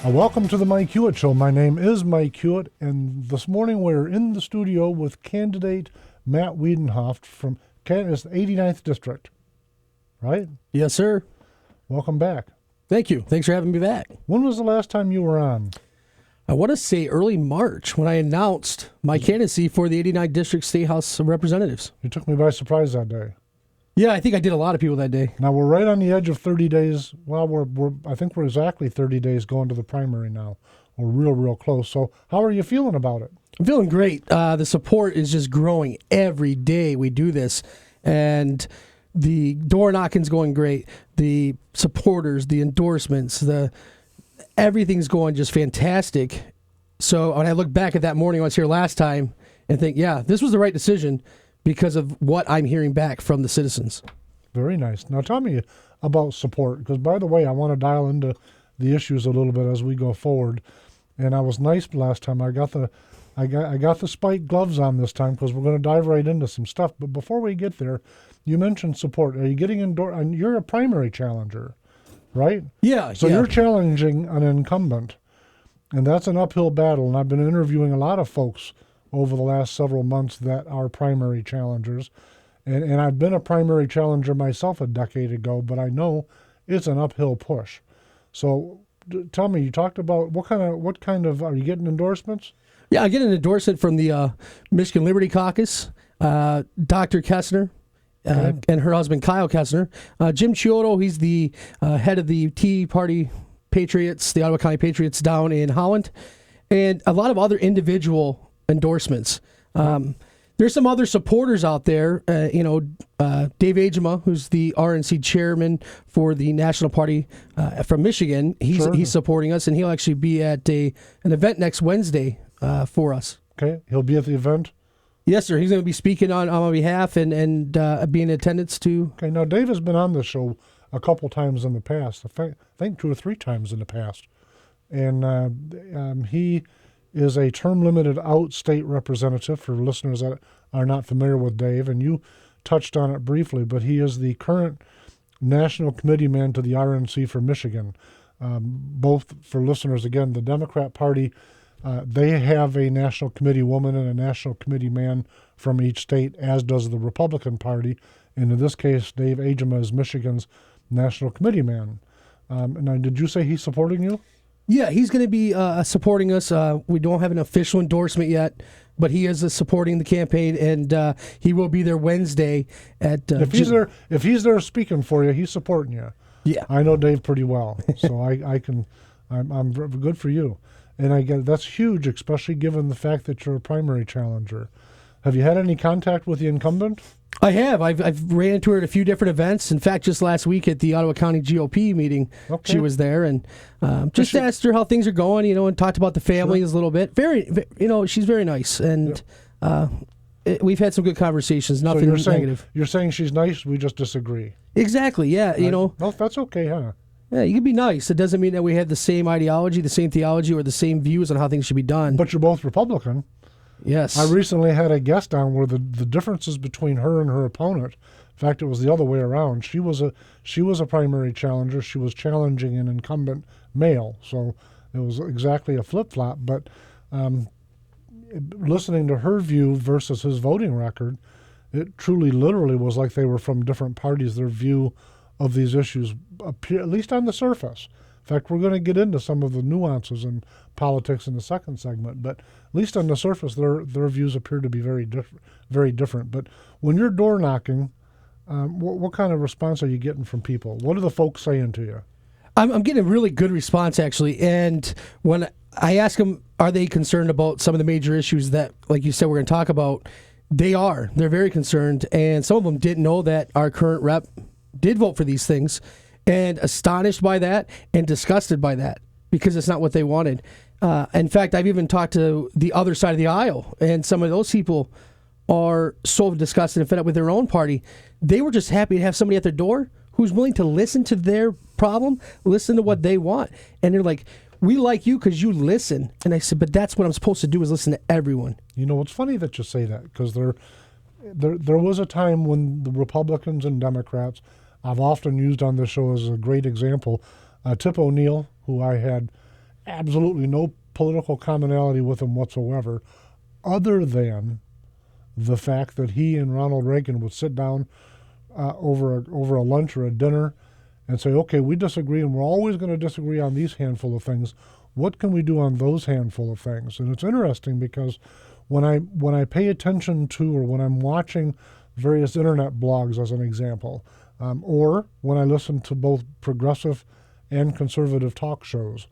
Welcome to the Mike Hewitt Show. My name is Mike Hewitt, and this morning we're in the studio with candidate Matt Wiedenhoeft from Canada's 89th District, right? Yes, sir. Welcome back. Thank you. Thanks for having me back. When was the last time you were on? I want to say early March when I announced my candidacy for the 89th District State House of Representatives. You took me by surprise that day. Yeah, I think I did a lot of people that day. Now we're right on the edge of 30 days. Well, I think we're exactly 30 days going to the primary now. We're real close. So how are you feeling about it? I'm feeling great. The support is just growing every day we do this. And the door knocking's going great. The supporters, the endorsements, everything's going just fantastic. So when I look back at that morning I was here last time and think, yeah, this was the right decision because of what I'm hearing back from the citizens. Very nice. Now tell me about support, because by the way, I want to dial into the issues a little bit as we go forward. And I was nice last time. I got the spike gloves on this time because we're going to dive right into some stuff. But before we get there, you mentioned support. Are you getting endorsed? You're a primary challenger, right? Yeah. So you're challenging an incumbent, and that's an uphill battle. And I've been interviewing a lot of folks over the last several months that are primary challengers. And I've been a primary challenger myself a decade ago, but I know it's an uphill push. So tell me, you talked about what kind of are you getting endorsements? Yeah, I get an endorsement from the Michigan Liberty Caucus, Dr. Kessner, and her husband Kyle Kessner. Jim Chiodo, he's the head of the Tea Party Patriots, the Ottawa County Patriots down in Holland, and a lot of other individual endorsements. There's some other supporters out there. Dave Agema, who's the RNC chairman for the National Party from Michigan, he's supporting us, and he'll actually be at an event next Wednesday for us. Okay, he'll be at the event? Yes, sir. He's going to be speaking on my behalf and be in attendance too. Okay, now Dave has been on the show a couple times in the past. I think 2 or 3 times in the past. And he is a term-limited out-state representative for listeners that are not familiar with Dave, and you touched on it briefly, but he is the current national committee man to the RNC for Michigan. Both for listeners, again, the Democrat Party, they have a national committee woman and a national committee man from each state, as does the Republican Party. And in this case, Dave Agema is Michigan's national committee man. Now, did you say he's supporting you? Yeah, he's going to be supporting us. We don't have an official endorsement yet, but he is supporting the campaign, and he will be there Wednesday at. If he's there speaking for you, he's supporting you. Yeah, I know Dave pretty well, so I'm good for you, and I get that's huge, especially given the fact that you're a primary challenger. Have you had any contact with the incumbent? I have. I've ran into her at a few different events. In fact, just last week at the Ottawa County GOP meeting, she was there, and just asked her how things are going, and talked about the families a little bit. She's very nice, and we've had some good conversations. Nothing negative. You're saying she's nice. We just disagree. Exactly. Yeah. No, that's okay, huh? Yeah, you can be nice. It doesn't mean that we have the same ideology, the same theology, or the same views on how things should be done. But you're both Republican. Yes. I recently had a guest on where the differences between her and her opponent, in fact, it was the other way around. She was a primary challenger. She was challenging an incumbent male, so it was exactly a flip-flop. But listening to her view versus his voting record, it truly, literally was like they were from different parties. Their view of these issues appear, at least on the surface. In fact, we're going to get into some of the nuances in politics in the second segment, but at least on the surface, their views appear to be very different. But when you're door knocking, what kind of response are you getting from people? What are the folks saying to you? I'm getting a really good response, actually. And when I ask them, are they concerned about some of the major issues that, like you said, we're going to talk about, they are. They're very concerned. And some of them didn't know that our current rep did vote for these things, and astonished by that and disgusted by that because it's not what they wanted. In fact, I've even talked to the other side of the aisle, and some of those people are so disgusted and fed up with their own party. They were just happy to have somebody at their door who's willing to listen to their problem, listen to what they want. And they're like, we like you because you listen. And I said, but that's what I'm supposed to do, is listen to everyone. It's funny that you say that, because there was a time when the Republicans and Democrats, I've often used on this show as a great example, Tip O'Neill, who I had absolutely no political commonality with him whatsoever, other than the fact that he and Ronald Reagan would sit down over a lunch or a dinner and say, okay, we disagree and we're always going to disagree on these handful of things. What can we do on those handful of things? And it's interesting because when I pay attention to, or when I'm watching various internet blogs as an example, or when I listen to both progressive and conservative talk shows,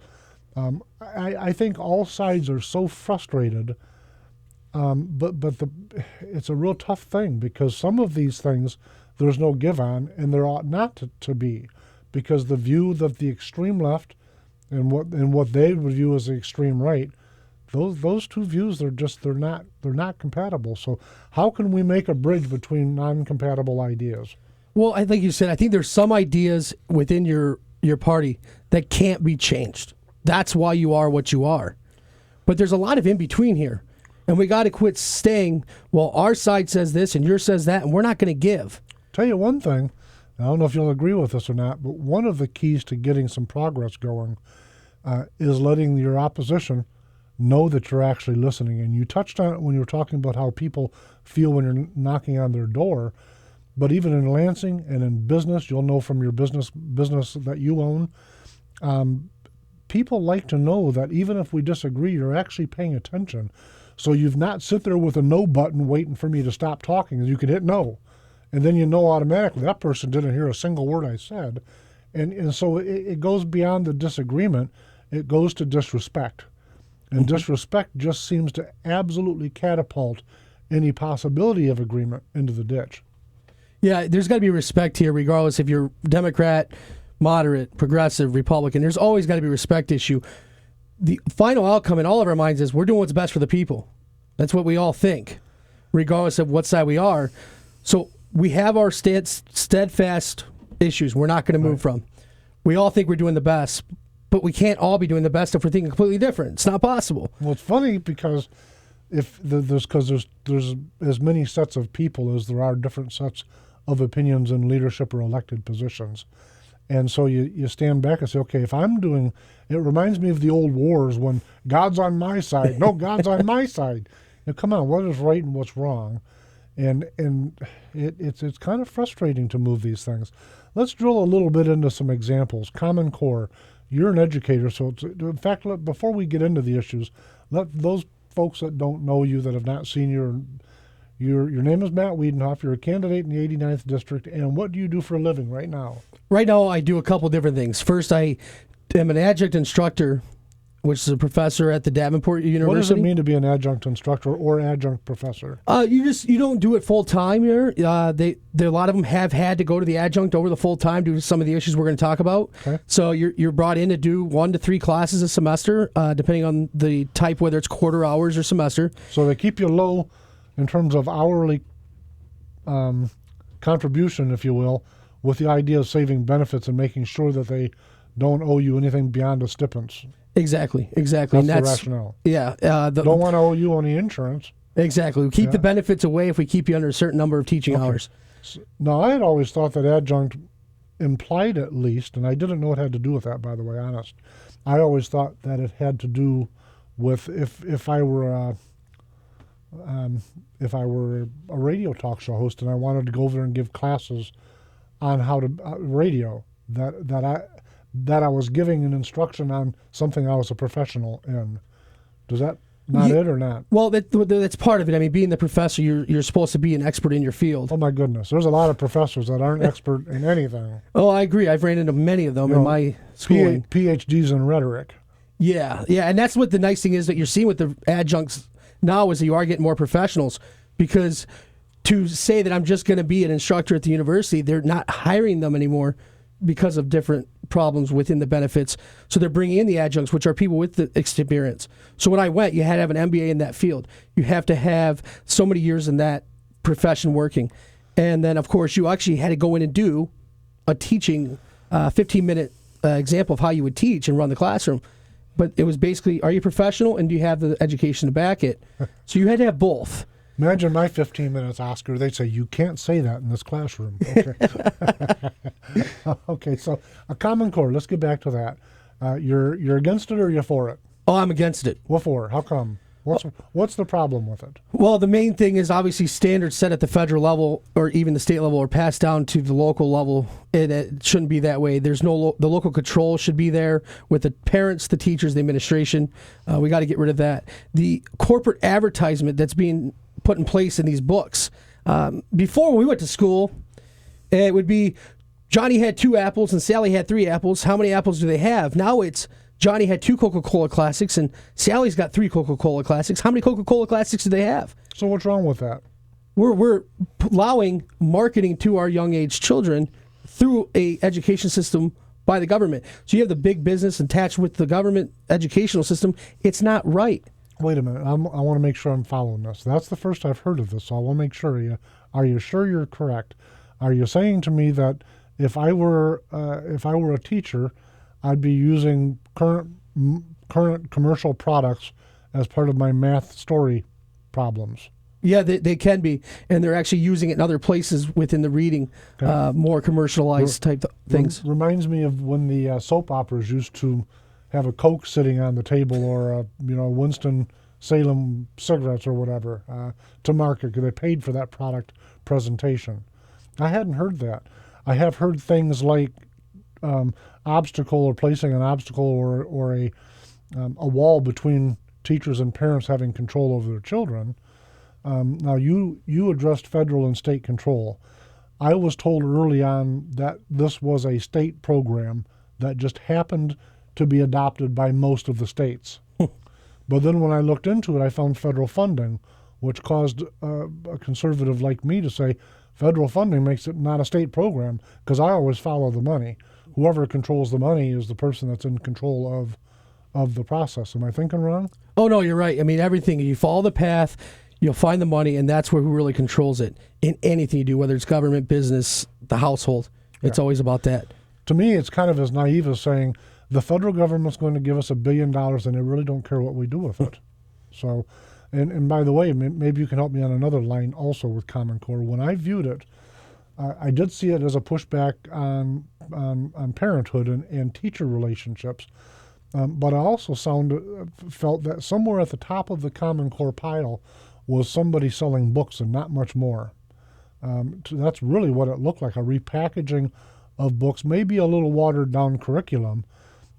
I think all sides are so frustrated, but it's a real tough thing because some of these things there's no give on, and there ought not to be, because the view that the extreme left and what they would view as the extreme right, those two views they're not compatible. So how can we make a bridge between non-compatible ideas? Well, I think you said, I think there's some ideas within your party that can't be changed. That's why you are what you are. But there's a lot of in between here. And we got to quit saying, well, our side says this and yours says that, and we're not going to give. Tell you one thing, I don't know if you'll agree with this or not, but one of the keys to getting some progress going is letting your opposition know that you're actually listening. And you touched on it when you were talking about how people feel when you're knocking on their door. But even in Lansing and in business, you'll know from your business that you own, people like to know that even if we disagree, you're actually paying attention. So you've not sit there with a no button waiting for me to stop talking, and you can hit no. And then you know automatically that person didn't hear a single word I said. And so it goes beyond the disagreement. It goes to disrespect. And disrespect just seems to absolutely catapult any possibility of agreement into the ditch. Yeah, there's got to be respect here, regardless if you're Democrat, moderate, progressive, Republican. There's always got to be a respect issue. The final outcome in all of our minds is we're doing what's best for the people. That's what we all think, regardless of what side we are. So we have our steadfast issues we're not going to move from. We all think we're doing the best, but we can't all be doing the best if we're thinking completely different. It's not possible. Well, it's funny because there's as many sets of people as there are different sets of opinions in leadership or elected positions. And so you stand back and say, okay, if I'm doing, it reminds me of the old wars when God's on my side. No, God's on my side. Now, come on, what is right and what's wrong? And it's kind of frustrating to move these things. Let's drill a little bit into some examples. Common Core, you're an educator, so in fact, before we get into the issues, let those folks that don't know you, that have not seen your name is Matt Wiedenhoeft. You're a candidate in the 89th District, and what do you do for a living right now? Right now, I do a couple different things. First, I am an adjunct instructor, which is a professor at the Davenport University. What does it mean to be an adjunct instructor or adjunct professor? You don't do it full time here. A lot of them have had to go to the adjunct over the full time due to some of the issues we're going to talk about. Okay. So you're brought in to do 1 to 3 classes a semester, depending on the type, whether it's quarter hours or semester. So they keep you low in terms of hourly contribution, if you will, with the idea of saving benefits and making sure that they don't owe you anything beyond a stipends. Exactly. That's and the rationale. Yeah. Don't want to owe you any insurance. Exactly. We keep the benefits away if we keep you under a certain number of teaching hours. Now, I had always thought that adjunct implied at least, and I didn't know it had to do with that, by the way, honest. I always thought that it had to do with if I were a radio talk show host and I wanted to go over and give classes on how to radio, that I was giving an instruction on something I was a professional in. Does that it or not? Well, that's part of it. I mean, being the professor, you're supposed to be an expert in your field. Oh my goodness, there's a lot of professors that aren't expert in anything. Oh, I agree. I've ran into many of them in my schooling. PhDs in rhetoric. Yeah, and that's what the nice thing is that you're seeing with the adjuncts now is that you are getting more professionals, because to say that I'm just going to be an instructor at the university, they're not hiring them anymore because of different problems within the benefits. So they're bringing in the adjuncts, which are people with the experience. So when I went, you had to have an MBA in that field. You have to have so many years in that profession working. And then, of course, you actually had to go in and do a teaching 15-minute example of how you would teach and run the classroom. But it was basically, are you professional and do you have the education to back it? So you had to have both. Imagine my 15 minutes, Oscar. They'd say, you can't say that in this classroom. Okay. Okay, so a Common Core, let's get back to that. You're against it or you're for it? Oh, I'm against it. What for? How come? What's the problem with it? Well, the main thing is obviously standards set at the federal level or even the state level are passed down to the local level, and it shouldn't be that way. There's no the local control should be there with the parents, the teachers, the administration. We got to get rid of that. The corporate advertisement that's being put in place in these books. Before when we went to school, it would be Johnny had 2 apples and Sally had 3 apples. How many apples do they have? Now it's Johnny had 2 Coca-Cola Classics and Sally's got 3 Coca-Cola Classics. How many Coca-Cola Classics do they have? So what's wrong with that? We're allowing marketing to our young age children through a education system by the government. So you have the big business attached with the government educational system. It's not right. Wait a minute. I want to make sure I'm following this. That's the first I've heard of this, so I want to make sure. Are you sure you're correct? Are you saying to me that if I were a teacher, I'd be using current commercial products as part of my math story problems? Yeah, they can be, and they're actually using it in other places within the reading, more commercialized type things. Reminds me of when the soap operas used to have a Coke sitting on the table, or Winston-Salem cigarettes or whatever to market because they paid for that product presentation. I hadn't heard that. I have heard things like obstacle or placing an obstacle or a wall between teachers and parents having control over their children. Now, you addressed federal and state control. I was told early on that this was a state program that just happened to be adopted by most of the states. But then when I looked into it, I found federal funding, which caused a conservative like me to say, federal funding makes it not a state program, because I always follow the money. Whoever controls the money is the person that's in control of the process. Am I thinking wrong? Oh, no, you're right. I mean, everything, you follow the path, you'll find the money, and that's who really controls it in anything you do, whether it's government, business, the household. It's always about that. To me, it's kind of as naive as saying the federal government's going to give us $1 billion and they really don't care what we do with it. So, and by the way, maybe you can help me on another line also with Common Core. When I viewed it, I did see it as a pushback on parenthood and teacher relationships. But I also felt that somewhere at the top of the Common Core pile was somebody selling books and not much more. That's really what it looked like, a repackaging of books, maybe a little watered down curriculum.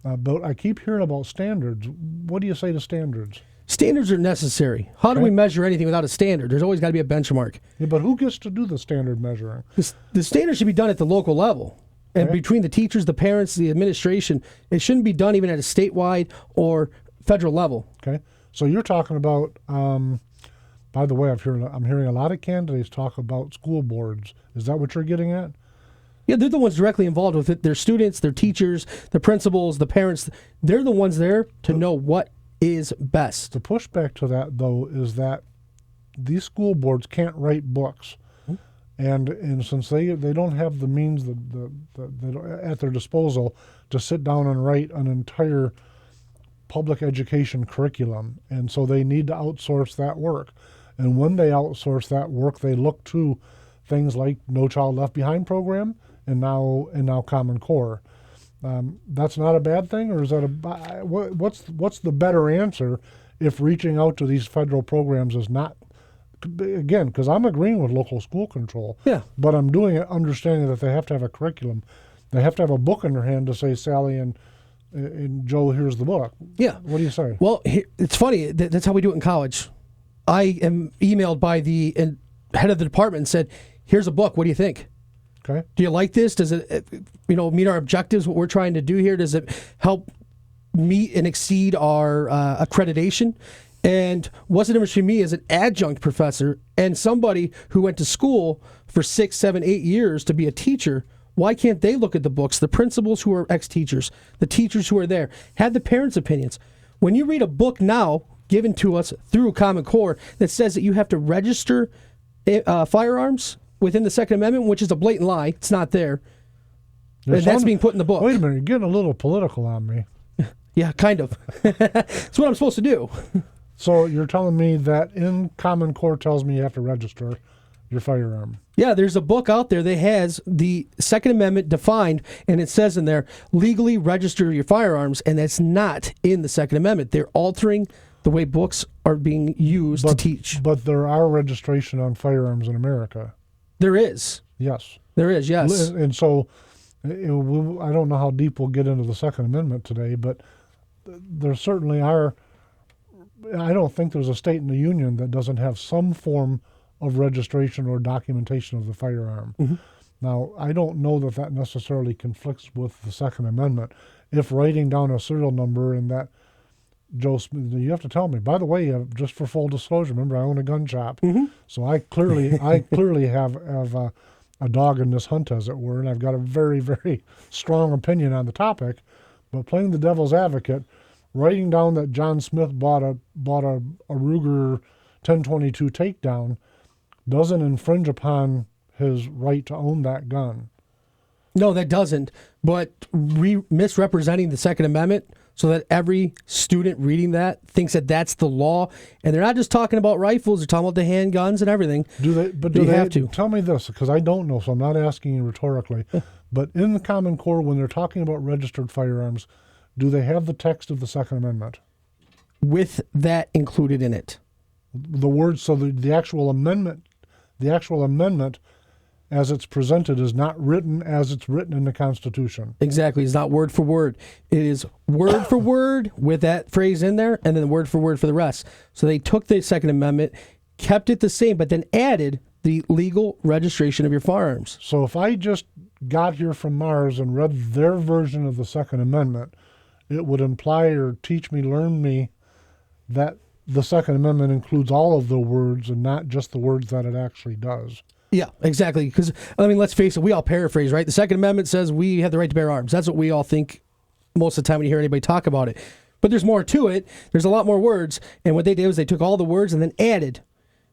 But I keep hearing about standards. What do you say to standards? Standards are necessary. How do we measure anything without a standard? There's always got to be a benchmark. Yeah, but who gets to do the standard measuring? The standard should be done at the local level. And between the teachers, the parents, the administration, it shouldn't be done even at a statewide or federal level. Okay. So you're talking about, by the way, I'm hearing a lot of candidates talk about school boards. Is that what you're getting at? Yeah, they're the ones directly involved with it. Their students, their teachers, the principals, the parents. They're the ones there to know what is best. The pushback to that, though, is that these school boards can't write books. And since they don't have the means at their disposal to sit down and write an entire public education curriculum, and so they need to outsource that work. And when they outsource that work, they look to things like No Child Left Behind program and now Common Core. That's not a bad thing, or is that what's the better answer if reaching out to these federal programs is not? Again, because I'm agreeing with local school control, but I'm doing it understanding that they have to have a curriculum. They have to have a book in their hand to say, Sally and Joe, here's the book. Yeah. What do you say? Well, it's funny. That's how we do it in college. I am emailed by the head of the department and said, here's a book. What do you think? Okay. Do you like this? Does it meet our objectives, what we're trying to do here? Does it help meet and exceed our accreditation? And what's the difference between me as an adjunct professor and somebody who went to school for 6, 7, 8 years to be a teacher? Why can't they look at the books, the principals who are ex-teachers, the teachers who are there, have the parents' opinions? When you read a book now given to us through Common Core that says that you have to register firearms within the Second Amendment, which is a blatant lie, it's not there. And that's being put in the book. Wait a minute, you're getting a little political on me. Yeah, kind of. That's what I'm supposed to do. So you're telling me that in Common Core tells me you have to register, your firearm. Yeah, there's a book out there that has the Second Amendment defined, and it says in there, legally register your firearms, and that's not in the Second Amendment. They're altering the way books are being used to teach. But there are registration on firearms in America. There is. Yes. There is, yes. And so I don't know how deep we'll get into the Second Amendment today, but there certainly are. I don't think there's a state in the Union that doesn't have some form of registration or documentation of the firearm. Mm-hmm. Now, I don't know that that necessarily conflicts with the Second Amendment. If writing down a serial number and that, Joe Smith, you have to tell me. By the way, just for full disclosure, remember I own a gun shop, so I clearly have a dog in this hunt, as it were, and I've got a very, very strong opinion on the topic. But playing the devil's advocate, writing down that John Smith bought a Ruger 1022 takedown doesn't infringe upon his right to own that gun. No, that doesn't. But misrepresenting the Second Amendment so that every student reading that thinks that that's the law, and they're not just talking about rifles; they're talking about the handguns and everything. Do they have to tell me this, because I don't know, so I'm not asking you rhetorically. But in the Common Core, when they're talking about registered firearms, do they have the text of the Second Amendment with that included in it? The words, so the actual amendment, as it's presented, is not written as it's written in the Constitution. Exactly. It's not word for word. It is word for word with that phrase in there, and then word for word for the rest. So they took the Second Amendment, kept it the same, but then added the legal registration of your firearms. So if I just got here from Mars and read their version of the Second Amendment, it would imply or learn me that the Second Amendment includes all of the words and not just the words that it actually does. Yeah, exactly. Because, I mean, let's face it, we all paraphrase, right? The Second Amendment says we have the right to bear arms. That's what we all think most of the time when you hear anybody talk about it. But there's more to it. There's a lot more words. And what they did was they took all the words and then added.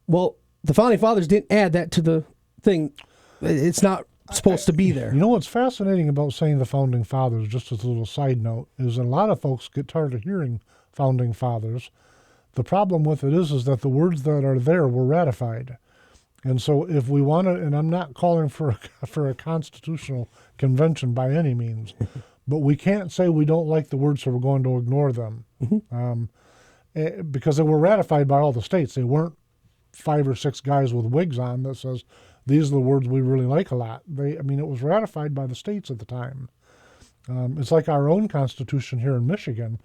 Well, the Founding Fathers didn't add that to the thing. It's not supposed to be there. You know what's fascinating about saying the Founding Fathers, just as a little side note, is a lot of folks get tired of hearing Founding Fathers. The problem with it is that the words that are there were ratified. And so if we want to, and I'm not calling for a constitutional convention by any means, but we can't say we don't like the words, so we're going to ignore them. Because they were ratified by all the states. They weren't 5 or 6 guys with wigs on that says, these are the words we really like a lot. It was ratified by the states at the time. It's like our own Constitution here in Michigan,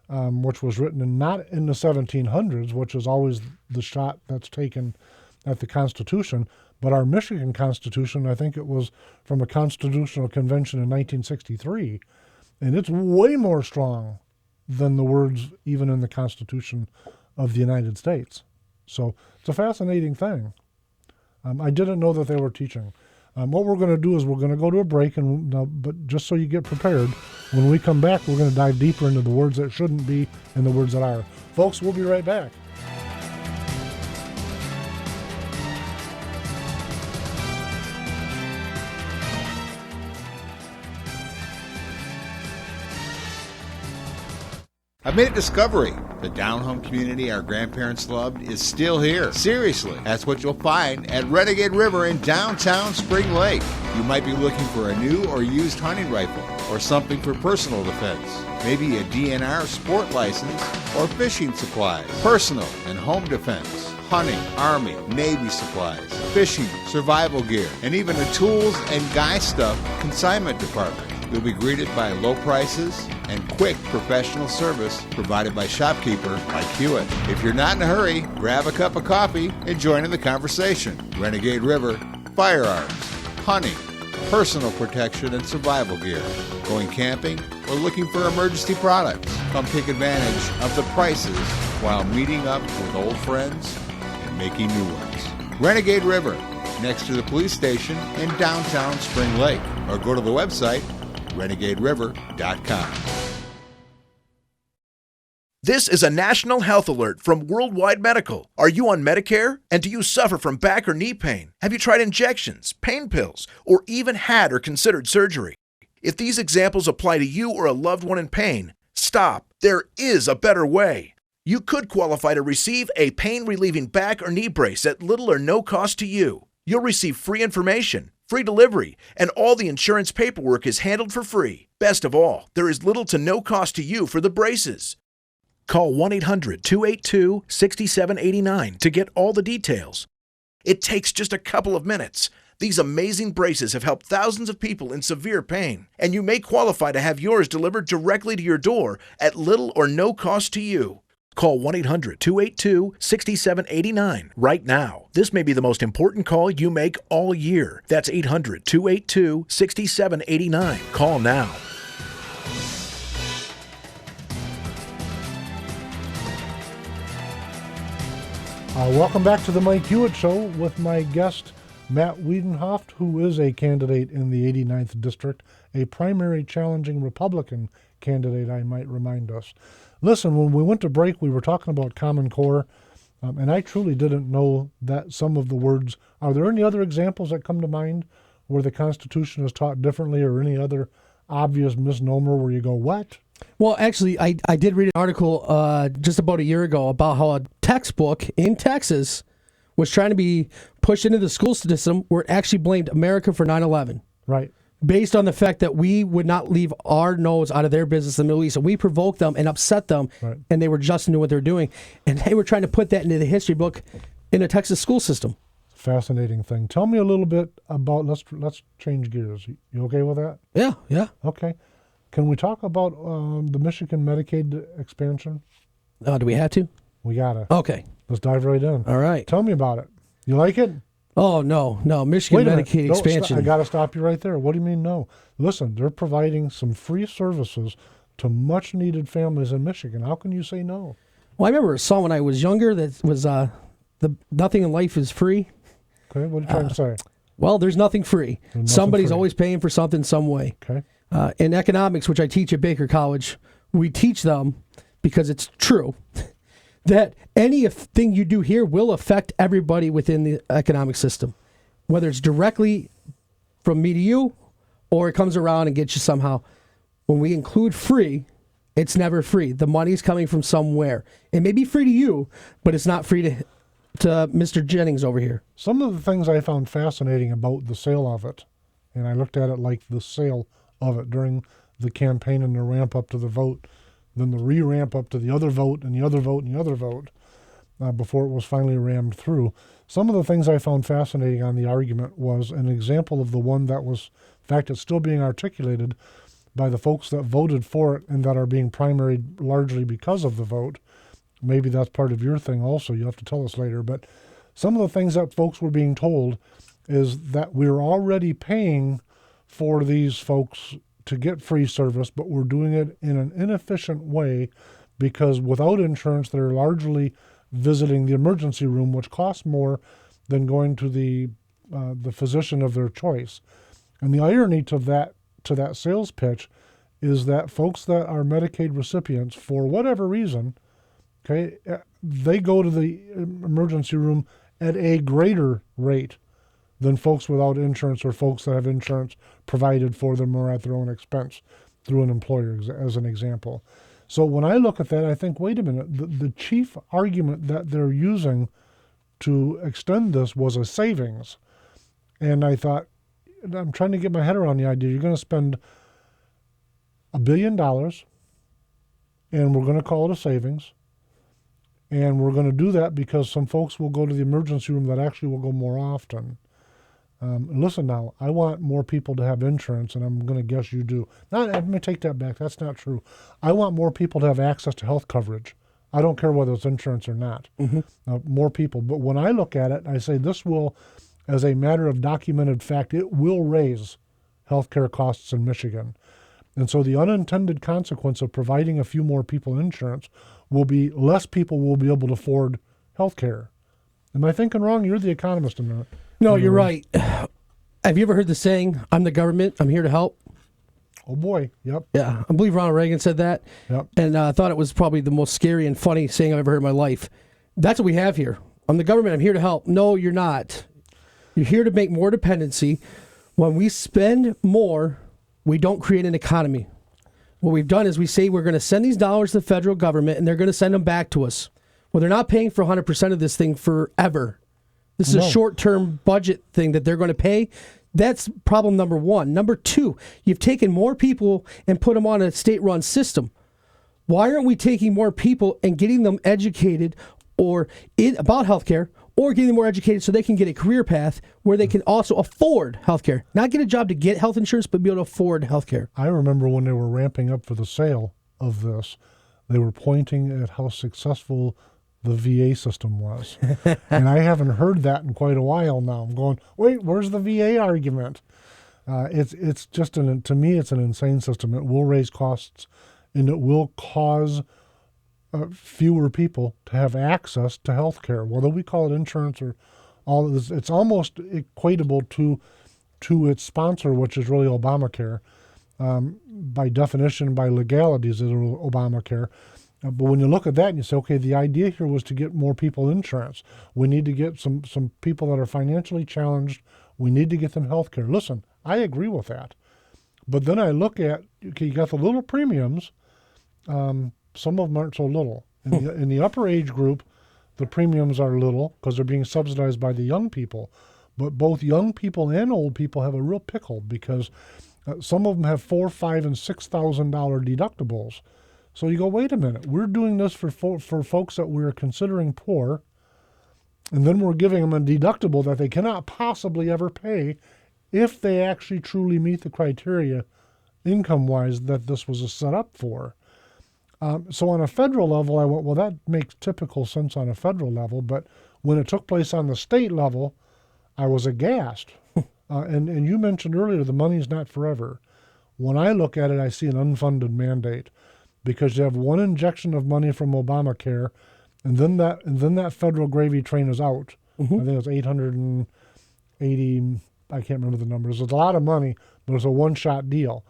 which was written not in the 1700s, which is always the shot that's taken at the Constitution, but our Michigan Constitution, I think it was from a Constitutional Convention in 1963, and it's way more strong than the words even in the Constitution of the United States. So it's a fascinating thing. I didn't know that they were teaching. What we're going to do is we're going to go to a break, but just so you get prepared, when we come back, we're going to dive deeper into the words that shouldn't be and the words that are. Folks, we'll be right back. I've made a discovery. The down-home community our grandparents loved is still here. Seriously, that's what you'll find at Renegade River in downtown Spring Lake. You might be looking for a new or used hunting rifle or something for personal defense. Maybe a DNR sport license or fishing supplies, personal and home defense, hunting, Army, Navy supplies, fishing, survival gear, and even a tools and guy stuff consignment department. You'll be greeted by low prices and quick professional service provided by shopkeeper like Hewitt. If you're not in a hurry, grab a cup of coffee and join in the conversation. Renegade River, firearms, hunting, personal protection and survival gear, going camping, or looking for emergency products. Come take advantage of the prices while meeting up with old friends and making new ones. Renegade River, next to the police station in downtown Spring Lake, or go to the website renegaderiver.com. This is a national health alert from Worldwide Medical. Are you on Medicare? And do you suffer from back or knee pain? Have you tried injections, pain pills, or even had or considered surgery? If these examples apply to you or a loved one in pain, stop. There is a better way. You could qualify to receive a pain-relieving back or knee brace at little or no cost to you. You'll receive free information, free delivery, and all the insurance paperwork is handled for free. Best of all, there is little to no cost to you for the braces. Call 1-800-282-6789 to get all the details. It takes just a couple of minutes. These amazing braces have helped thousands of people in severe pain, and you may qualify to have yours delivered directly to your door at little or no cost to you. Call 1-800-282-6789 right now. This may be the most important call you make all year. That's 800-282-6789. Call now. Welcome back to the Mike Hewitt Show with my guest, Matt Wiedenhoeft, who is a candidate in the 89th District, a primary challenging Republican candidate, I might remind us. Listen, when we went to break, we were talking about Common Core, and I truly didn't know that some of the words. Are there any other examples that come to mind where the Constitution is taught differently, or any other obvious misnomer where you go, what? Well, actually, I did read an article just about a year ago about how a textbook in Texas was trying to be pushed into the school system where it actually blamed America for 9/11. Right. Based on the fact that we would not leave our nose out of their business in the Middle East. And we provoked them and upset them, Right. and they were just into what they're doing. And they were trying to put that into the history book in a Texas school system. Fascinating thing. Tell me a little bit about, let's change gears. You okay with that? Yeah. Okay. Can we talk about the Michigan Medicaid expansion? Do we have to? We gotta. Okay. Let's dive right in. All right. Tell me about it. You like it? Oh, no. Michigan Wait a minute. Medicaid expansion. I got to stop you right there. What do you mean no? Listen, they're providing some free services to much needed families in Michigan. How can you say no? Well, I remember a song when I was younger that was the nothing in life is free. Okay, what are you trying to say? Well, there's nothing free. There's nothing Somebody's free. always paying for something some way. Okay. In economics, which I teach at Baker College, we teach them, because it's true, that anything you do here will affect everybody within the economic system, whether it's directly from me to you or it comes around and gets you somehow. When we include free, it's never free. The money's coming from somewhere. It may be free to you, but it's not free to Mr. Jennings over here. Some of the things I found fascinating about the sale of it, and I looked at it like the sale of it during the campaign and the ramp up to the vote, then the re-ramp up to the other vote and the other vote and the other vote, before it was finally rammed through. Some of the things I found fascinating on the argument was an example of the one that was, in fact, it's still being articulated by the folks that voted for it and that are being primaried largely because of the vote. Maybe that's part of your thing also. You'll have to tell us later. But some of the things that folks were being told is that we're already paying for these folks to get free service, but we're doing it in an inefficient way because without insurance, they're largely visiting the emergency room, which costs more than going to the physician of their choice. And the irony to that sales pitch is that folks that are Medicaid recipients, for whatever reason, okay, they go to the emergency room at a greater rate than folks without insurance or folks that have insurance provided for them or at their own expense through an employer, as an example. So when I look at that, I think, wait a minute, the chief argument that they're using to extend this was a savings. And I thought, I'm trying to get my head around the idea. You're going to spend $1 billion and we're going to call it a savings. And we're going to do that because some folks will go to the emergency room that actually will go more often. Listen now, I want more people to have insurance, and I'm going to guess you do. Let me take that back. That's not true. I want more people to have access to health coverage. I don't care whether it's insurance or not. Mm-hmm. More people. But when I look at it, I say this will, as a matter of documented fact, it will raise health care costs in Michigan. And so the unintended consequence of providing a few more people insurance will be less people will be able to afford health care. Am I thinking wrong? You're the economist in there. No, you're right. Have you ever heard the saying, I'm the government, I'm here to help? Oh, boy. Yep. Yeah, I believe Ronald Reagan said that. Yep. And I thought it was probably the most scary and funny saying I've ever heard in my life. That's what we have here. I'm the government, I'm here to help. No, you're not. You're here to make more dependency. When we spend more, we don't create an economy. What we've done is we say we're going to send these dollars to the federal government and they're going to send them back to us. Well, they're not paying for 100% of this thing forever. This is a short-term budget thing that they're going to pay. That's problem number one. Number two, you've taken more people and put them on a state-run system. Why aren't we taking more people and getting them educated about healthcare, or getting them more educated so they can get a career path where they can also afford healthcare? Not get a job to get health insurance, but be able to afford healthcare. I remember when they were ramping up for the sale of this, they were pointing at how successful the VA system was. And I haven't heard that in quite a while now. I'm going, wait, where's the VA argument? It's just, to me, it's an insane system. It will raise costs, and it will cause fewer people to have access to health care. Whether we call it insurance or all of this, it's almost equatable to its sponsor, which is really Obamacare. By definition, by legalities, is Obamacare. But when you look at that and you say, okay, the idea here was to get more people insurance. We need to get some people that are financially challenged. We need to get them health care. Listen, I agree with that. But then I look at, okay, you got the little premiums. Some of them aren't so little. In the upper age group, the premiums are little because they're being subsidized by the young people. But both young people and old people have a real pickle because some of them have $4,000, $5,000, and $6,000 deductibles. So you go, wait a minute, we're doing this for folks that we're considering poor, and then we're giving them a deductible that they cannot possibly ever pay if they actually truly meet the criteria income-wise that this was set up for. So on a federal level, I went, well, that makes typical sense on a federal level, but when it took place on the state level, I was aghast. And you mentioned earlier the money's not forever. When I look at it, I see an unfunded mandate because you have one injection of money from Obamacare, and then that federal gravy train is out. Mm-hmm. I think it was 880. I can't remember the numbers. It's a lot of money, but it's a one-shot deal.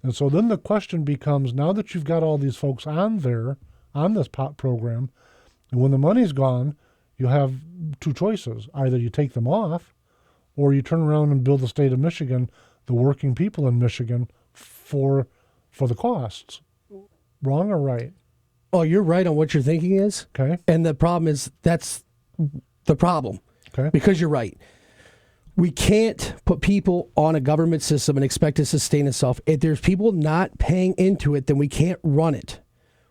And so then the question becomes, now that you've got all these folks on there, on this POP program, and when the money's gone, you have two choices. Either you take them off, or you turn around and build the state of Michigan, the working people in Michigan, for the costs. Wrong or right? Oh, you're right on what your thinking is. Okay. And the problem is that's the problem. Okay. Because you're right. We can't put people on a government system and expect it to sustain itself. If there's people not paying into it, then we can't run it.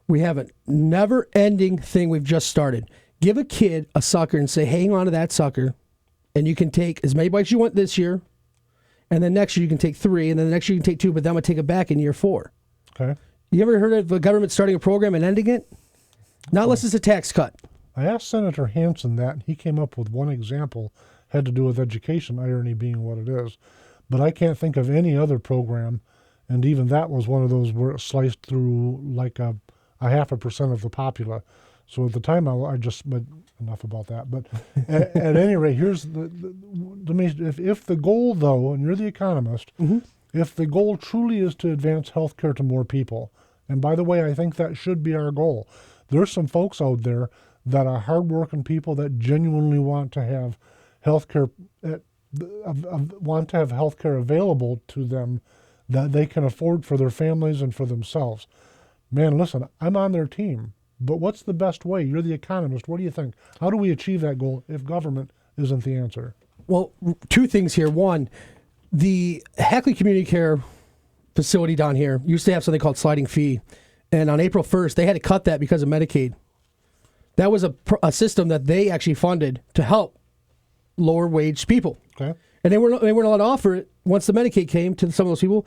We have a never-ending thing we've just started. Give a kid a sucker and say, hang on to that sucker, and you can take as many bites you want this year, and then next year you can take 3, and then the next year you can take 2, but then I'm going to take it back in year 4. Okay. You ever heard of the government starting a program and ending it? Not unless it's a tax cut. I asked Senator Hansen that, and he came up with one example, had to do with education, irony being what it is. But I can't think of any other program, and even that was one of those where it sliced through like a 0.5% of the populace. So at the time, I just, but enough about that. But at any rate, here's if the goal, though, and you're the economist, mm-hmm. If the goal truly is to advance health care to more people, and by the way, I think that should be our goal. There's some folks out there that are hardworking people that genuinely want to have health care, available to them that they can afford for their families and for themselves. Man, listen, I'm on their team. But what's the best way? You're the economist. What do you think? How do we achieve that goal if government isn't the answer? Well, 2 things here. One, the Hackley Community Care facility down here used to have something called sliding fee. And on April 1st, they had to cut that because of Medicaid. That was a system that they actually funded to help lower wage people. Okay. And they weren't allowed to offer it once the Medicaid came to some of those people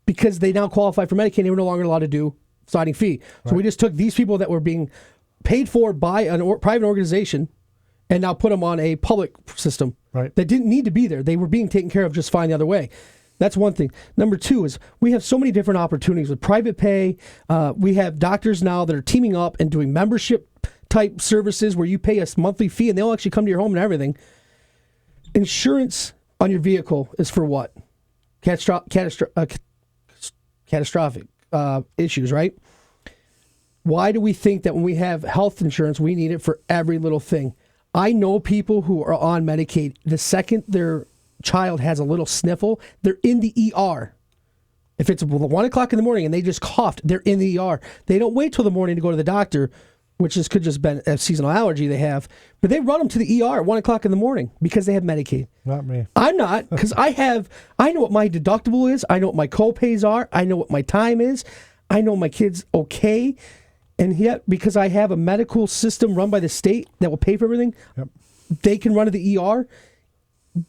because they now qualify for Medicaid. They were no longer allowed to do sliding fee. So we just took these people that were being paid for by a private organization and now put them on a public system that didn't need to be there. They were being taken care of just fine the other way. That's one thing. Number 2 is we have so many different opportunities with private pay. We have doctors now that are teaming up and doing membership type services where you pay a monthly fee and they'll actually come to your home and everything. Insurance on your vehicle is for what? Catastrophic issues, right? Why do we think that when we have health insurance, we need it for every little thing? I know people who are on Medicaid. The second their child has a little sniffle, they're in the ER. If it's 1 o'clock in the morning and they just coughed, they're in the ER. They don't wait till the morning to go to the doctor. which could just been a seasonal allergy they have, but they run them to the ER at 1 o'clock in the morning because they have Medicaid. Not me. I'm not, because I know what my deductible is. I know what my co-pays are. I know what my time is. I know my kid's okay. And yet, because I have a medical system run by the state that will pay for everything, Yep. they can run to the ER.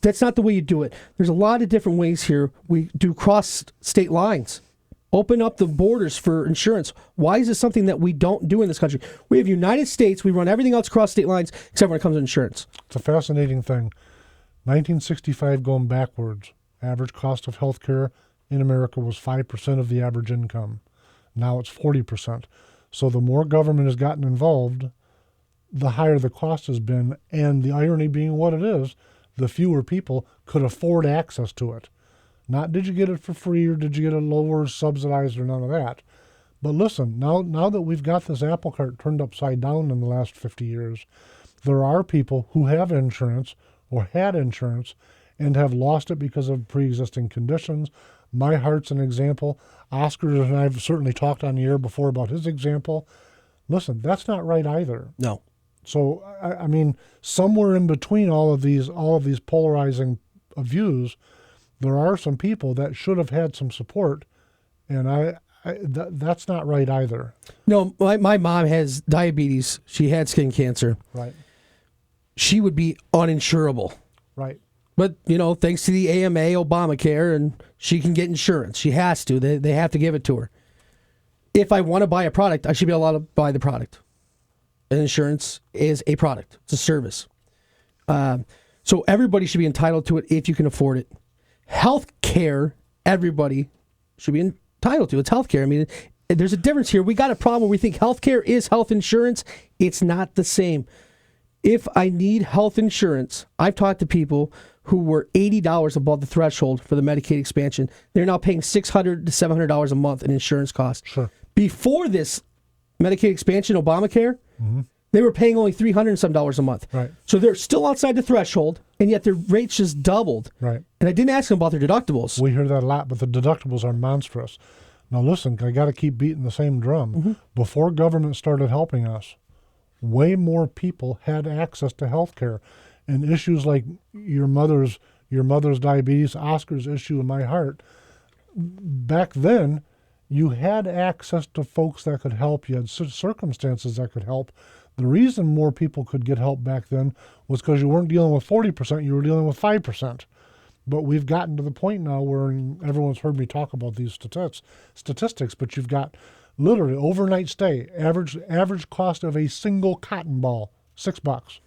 That's not the way you do it. There's a lot of different ways here. We do cross state lines. Open up the borders for insurance. Why is this something that we don't do in this country? We have United States. We run everything else across state lines except when it comes to insurance. It's a fascinating thing. 1965 going backwards, average cost of health care in America was 5% of the average income. Now it's 40%. So the more government has gotten involved, the higher the cost has been. And the irony being what it is, the fewer people could afford access to it. Not did you get it for free or did you get it lower, subsidized, or none of that. But listen, now that we've got this apple cart turned upside down in the last 50 years, there are people who have insurance or had insurance and have lost it because of pre-existing conditions. My heart's an example. Oscar and I've certainly talked on the air before about his example. Listen, that's not right either. No. So, I mean, somewhere in between all of these polarizing views, there are some people that should have had some support, and that's not right either. No, my mom has diabetes. She had skin cancer. Right. She would be uninsurable. Right. But, thanks to the AMA, Obamacare, and she can get insurance. She has to. They have to give it to her. If I want to buy a product, I should be allowed to buy the product. And insurance is a product. It's a service. So everybody should be entitled to it if you can afford it. Health care, everybody should be entitled to. It's health care. I mean, there's a difference here. We got a problem where we think health care is health insurance. It's not the same. If I need health insurance, I've talked to people who were $80 above the threshold for the Medicaid expansion. They're now paying $600 to $700 a month in insurance costs. Sure. Before this Medicaid expansion, Obamacare, they were paying only $300 and some a month. Right. So they're still outside the threshold, and yet their rates just doubled. Right. And I didn't ask them about their deductibles. We hear that a lot, but the deductibles are monstrous. Now listen, I got to keep beating the same drum. Before government started helping us, way more people had access to health care. And issues like your mother's diabetes, Oscar's issue in my heart, back then, you had access to folks that could help. You had circumstances that could help. The reason more people could get help back then was because you weren't dealing with 40%, you were dealing with 5%. But we've gotten to the point now where everyone's heard me talk about these statistics, but you've got literally overnight stay, average cost of a single cotton ball, $6.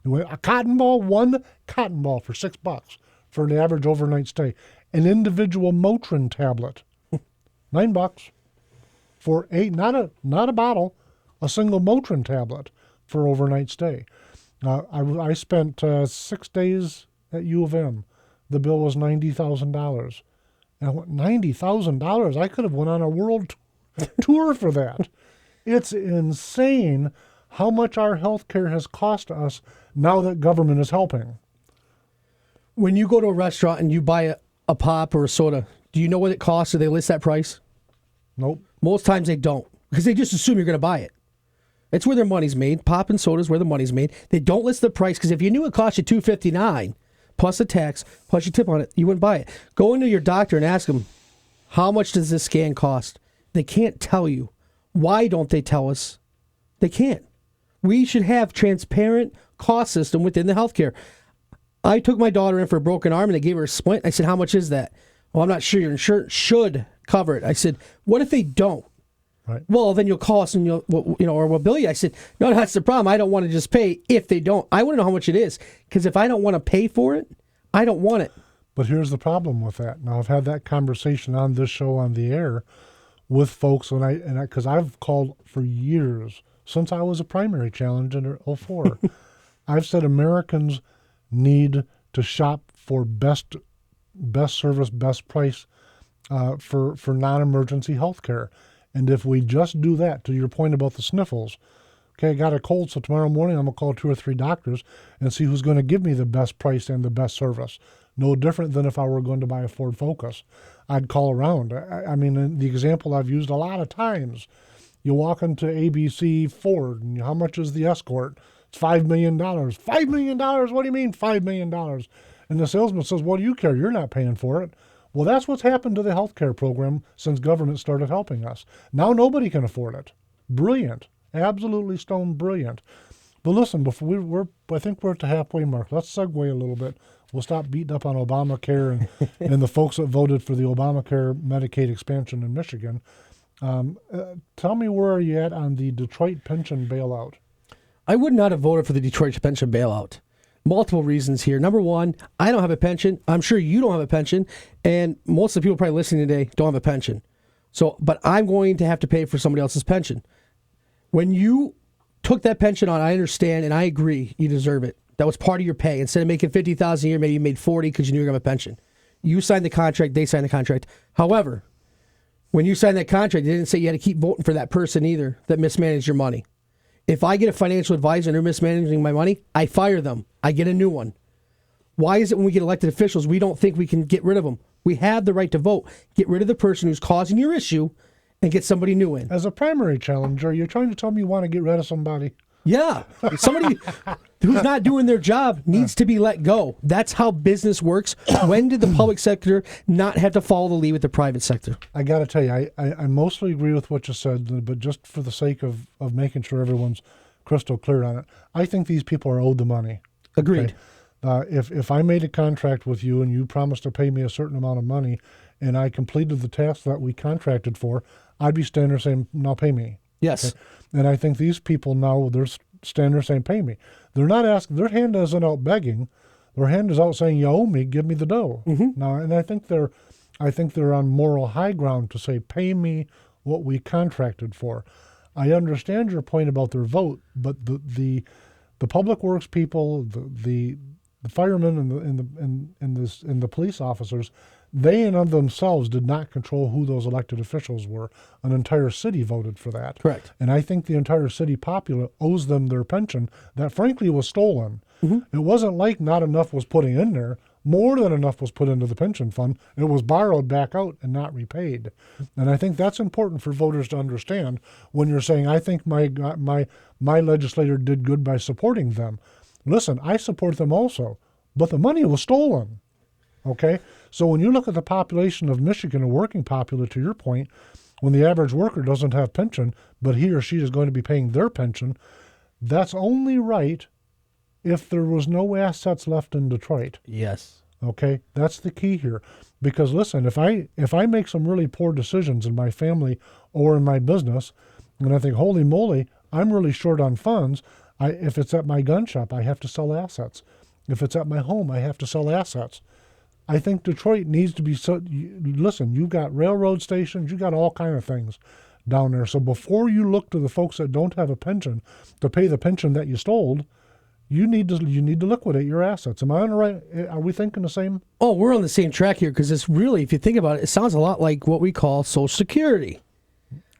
A cotton ball, one cotton ball for $6 for an average overnight stay. An individual Motrin tablet, $9 for not a bottle, a single Motrin tablet for overnight stay. I spent 6 days at U of M. The bill was $90,000. And I went, $90,000? I could have went on a world tour for that. It's insane how much our health care has cost us now that government is helping. When you go to a restaurant and you buy a pop or a soda, do you know what it costs? Do they list that price? Nope. Most times they don't, because they just assume you're going to buy it. It's where their money's made. Pop and soda is where the money's made. They don't list the price, because if you knew it cost you $2.59 plus a tax plus your tip on it, you wouldn't buy it. Go into your doctor and ask them, how much does this scan cost? They can't tell you. Why don't they tell us? They can't. We should have transparent cost system within the healthcare. I took my daughter in for a broken arm and they gave her a splint. I said, how much is that? Well, I'm not sure. Your insurance should cover it. I said, what if they don't? Right. Well, then you'll call us and or we'll bill you. I said, no, that's the problem. I don't want to just pay if they don't. I want to know how much it is, because if I don't want to pay for it, I don't want it. But here's the problem with that. Now, I've had that conversation on this show on the air with folks, because I've called for years since I was a primary challenge in 2004. I've said Americans need to shop for best service, best price for non-emergency health care. And if we just do that, to your point about the sniffles, okay, I got a cold, so tomorrow morning I'm going to call 2 or 3 doctors and see who's going to give me the best price and the best service. No different than if I were going to buy a Ford Focus. I'd call around. I mean, the example I've used a lot of times You walk into ABC Ford, and how much is the Escort? It's $5 million. $5 million? What do you mean $5 million? And the salesman says, what do you care? You're not paying for it. Well, that's what's happened to the health care program since government started helping us. Now nobody can afford it. Brilliant. Absolutely stone brilliant. But listen, before I think we're at the halfway mark. Let's segue a little bit. We'll stop beating up on Obamacare and the folks that voted for the Obamacare Medicaid expansion in Michigan. Tell me, where are you at on the Detroit pension bailout? I would not have voted for the Detroit pension bailout. Multiple reasons here. Number one, I don't have a pension. I'm sure you don't have a pension. And most of the people probably listening today don't have a pension. But I'm going to have to pay for somebody else's pension. When you took that pension on, I understand and I agree you deserve it. That was part of your pay. Instead of making $50,000 a year, maybe you made $40,000 because you knew you were going to have a pension. You signed the contract, they signed the contract. However, when you signed that contract, they didn't say you had to keep voting for that person either that mismanaged your money. If I get a financial advisor and they're mismanaging my money, I fire them. I get a new one. Why is it when we get elected officials, we don't think we can get rid of them? We have the right to vote. Get rid of the person who's causing your issue and get somebody new in. As a primary challenger, you're trying to tell me you want to get rid of somebody? Yeah. Somebody who's not doing their job needs to be let go. That's how business works. When did the public sector not have to follow the lead with the private sector? I got to tell you, I mostly agree with what you said, but just for the sake of making sure everyone's crystal clear on it, I think these people are owed the money. Agreed. Okay? If I made a contract with you and you promised to pay me a certain amount of money and I completed the task that we contracted for, I'd be standing there saying, now pay me. Yes. Okay? And I think these people now, they're standing there saying, pay me. They're not asking, their hand isn't out begging. Their hand is out saying, you owe me, give me the dough. Mm-hmm. Now, and I think they're on moral high ground to say, pay me what we contracted for. I understand your point about their vote, but the public works people, the firemen and the police officers, they in of themselves did not control who those elected officials were. An entire city voted for that. Correct. And I think the entire city populace owes them their pension that frankly was stolen. Mm-hmm. It wasn't like not enough was put in there. More than enough was put into the pension fund. It was borrowed back out and not repaid. And I think that's important for voters to understand when you're saying, I think my legislator did good by supporting them. Listen, I support them also, but the money was stolen. Okay? So when you look at the population of Michigan, a working populace, to your point, when the average worker doesn't have pension, but he or she is going to be paying their pension, that's only right if there was no assets left in Detroit. Yes. Okay? That's the key here. Because listen, if I make some really poor decisions in my family or in my business, and I think, holy moly, I'm really short on funds, if it's at my gun shop, I have to sell assets. If it's at my home, I have to sell assets. I think Detroit needs to be listen, you've got railroad stations, you've got all kind of things down there. So before you look to the folks that don't have a pension to pay the pension that you stole, you need to liquidate your assets. Am I on the right? Are we thinking the same? Oh, we're on the same track here because it's really, if you think about it, it sounds a lot like what we call Social Security.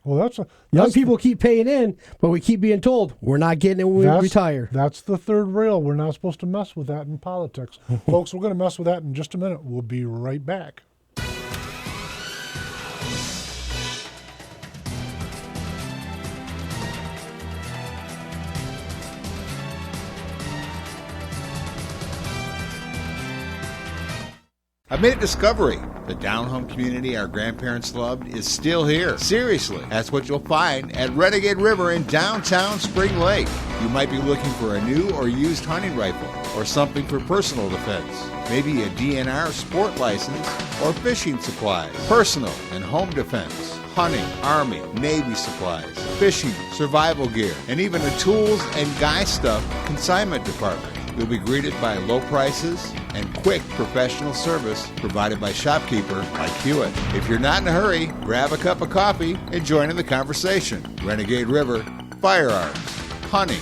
Well, Young people keep paying in, but we keep being told we're not getting it when we retire. That's the third rail. We're not supposed to mess with that in politics. Folks, we're going to mess with that in just a minute. We'll be right back. I've made a discovery. The down-home community our grandparents loved is still here. Seriously, that's what you'll find at Renegade River in downtown Spring Lake. You might be looking for a new or used hunting rifle or something for personal defense. Maybe a DNR sport license or fishing supplies. Personal and home defense. Hunting, Army, Navy supplies, fishing, survival gear, and even a tools and guy stuff consignment department. You'll be greeted by low prices and quick professional service provided by shopkeeper like Hewitt. If you're not in a hurry, grab a cup of coffee and join in the conversation. Renegade River, firearms, hunting,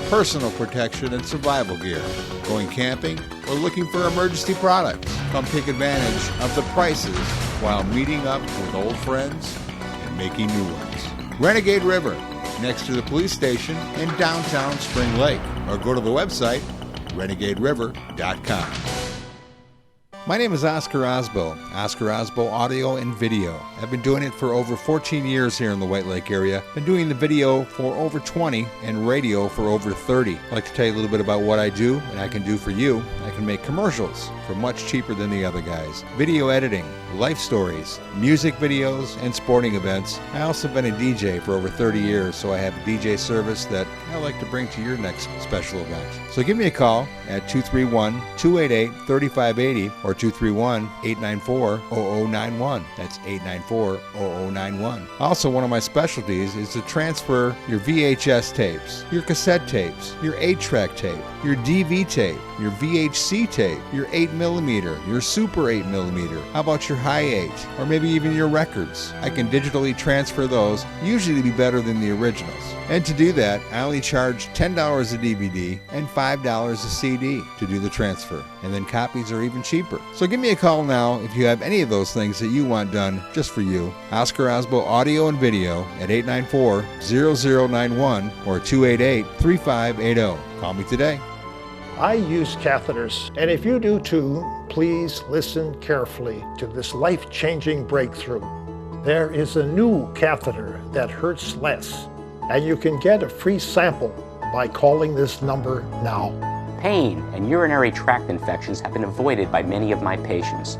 personal protection and survival gear, going camping, or looking for emergency products. Come take advantage of the prices while meeting up with old friends and making new ones. Renegade River, next to the police station in downtown Spring Lake, or go to the website renegaderiver.com. My name is Oscar Osbo, Oscar Osbo Audio and Video. I've been doing it for over 14 years here in the White Lake area. Been doing the video for over 20 and radio for over 30. I'd like to tell you a little bit about what I do and I can do for you. I can make commercials for much cheaper than the other guys. Video editing, life stories, music videos, and sporting events. I also been a DJ for over 30 years, so I have a DJ service that I like to bring to your next special event. So give me a call at 231-288-3580 or 231-894-0091. That's 894-0091. Also, one of my specialties is to transfer your VHS tapes, your cassette tapes, your 8-track tape, your DV tape, your VHC tape, your 8mm, your Super 8mm. How about your High 8, or maybe even your records? I can digitally transfer those, usually to be better than the originals. And to do that, I only charge $10 a DVD and $5 a CD to do the transfer. And then copies are even cheaper. So give me a call now if you have any of those things that you want done just for you. Oscar Osbo Audio and Video at 894-0091 or 288-3580. Call me today. I use catheters, and if you do too, please listen carefully to this life-changing breakthrough. There is a new catheter that hurts less, and you can get a free sample by calling this number now. Pain and urinary tract infections have been avoided by many of my patients.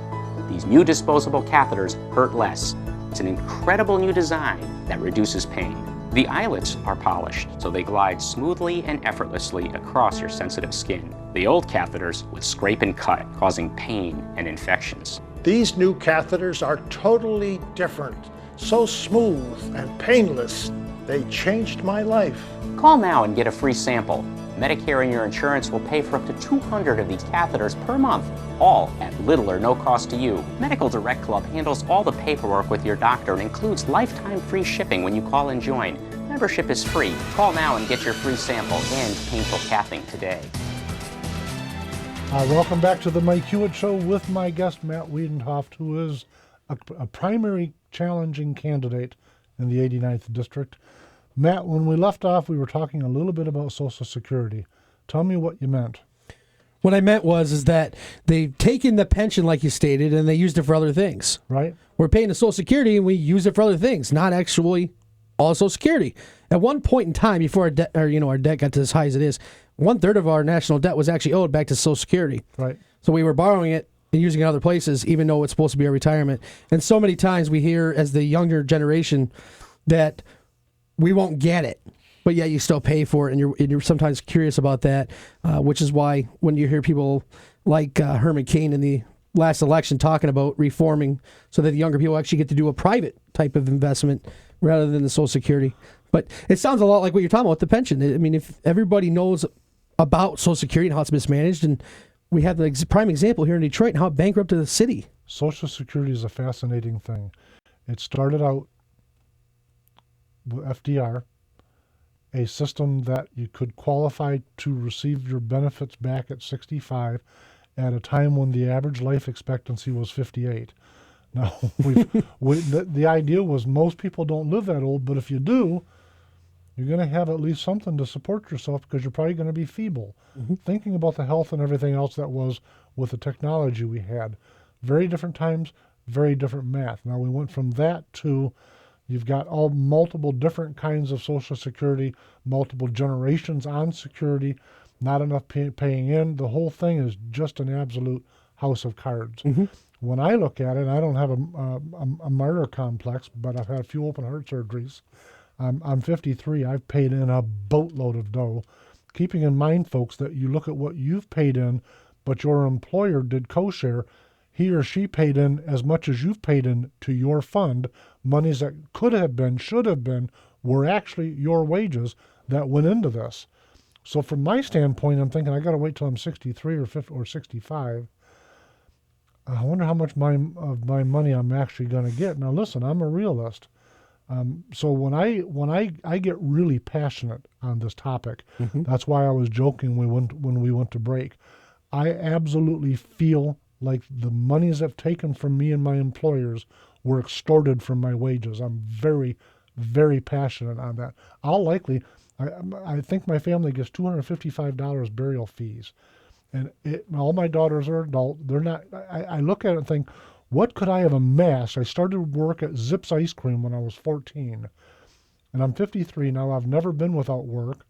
These new disposable catheters hurt less. It's an incredible new design that reduces pain. The eyelets are polished, so they glide smoothly and effortlessly across your sensitive skin. The old catheters would scrape and cut, causing pain and infections. These new catheters are totally different, so smooth and painless. They changed my life. Call now and get a free sample. Medicare and your insurance will pay for up to 200 of these catheters per month, all at little or no cost to you. Medical Direct Club handles all the paperwork with your doctor and includes lifetime free shipping when you call and join. Membership is free. Call now and get your free sample and painful cathing today. Welcome back to the Mike Hewitt Show with my guest, Matt Wiedenhoeft, who is a primary challenging candidate in the 89th District. Matt, when we left off, we were talking a little bit about Social Security. Tell me what you meant. What I meant is that they've taken the pension, like you stated, and they used it for other things. Right. We're paying the Social Security, and we use it for other things, not actually all Social Security. At one point in time, before our debt got to as high as it is, 1/3 of our national debt was actually owed back to Social Security. Right. So we were borrowing it and using it in other places, even though it's supposed to be a retirement. And so many times we hear, as the younger generation, that we won't get it, but yet you still pay for it, and you're sometimes curious about that, which is why when you hear people like Herman Cain in the last election talking about reforming so that the younger people actually get to do a private type of investment rather than the Social Security. But it sounds a lot like what you're talking about, the pension. I mean, if everybody knows about Social Security and how it's mismanaged, and we have the prime example here in Detroit and how it bankrupted the city. Social Security is a fascinating thing. It started out with FDR, a system that you could qualify to receive your benefits back at 65 at a time when the average life expectancy was 58. Now, the idea was most people don't live that old, but if you do, you're going to have at least something to support yourself because you're probably going to be feeble. Mm-hmm. Thinking about the health and everything else that was with the technology we had. Very different times, very different math. Now, we went from that to you've got all multiple different kinds of Social Security, multiple generations on security, not enough paying in. The whole thing is just an absolute house of cards. Mm-hmm. When I look at it, I don't have a martyr complex, but I've had a few open heart surgeries. I'm 53. I've paid in a boatload of dough. Keeping in mind, folks, that you look at what you've paid in, but your employer did co-share. He or she paid in as much as you've paid in to your fund. Monies that could have been, should have been, were actually your wages that went into this. So from my standpoint, I'm thinking I got to wait till I'm 63 or 50 or 65. I wonder how much of my money I'm actually going to get. Now, listen, I'm a realist. So when I get really passionate on this topic, mm-hmm. That's why I was joking when we went to break. I absolutely feel like the monies I've taken from me and my employers were extorted from my wages. I'm very, very passionate on that. I think my family gets $255 burial fees. And all my daughters are adult. They're not. I look at it and think, what could I have amassed? I started work at Zips Ice Cream when I was 14. And I'm 53 now. I've never been without work.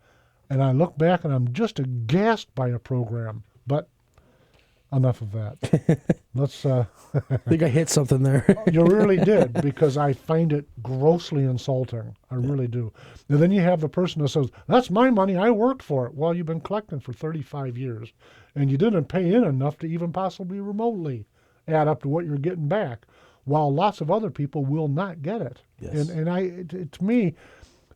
And I look back and I'm just aghast by a program. But enough of that. Let's. I think I hit something there. You really did, because I find it grossly insulting. I really do. And then you have the person that says, that's my money, I worked for it. Well, you've been collecting for 35 years, and you didn't pay in enough to even possibly remotely add up to what you're getting back, while lots of other people will not get it. Yes. And to me,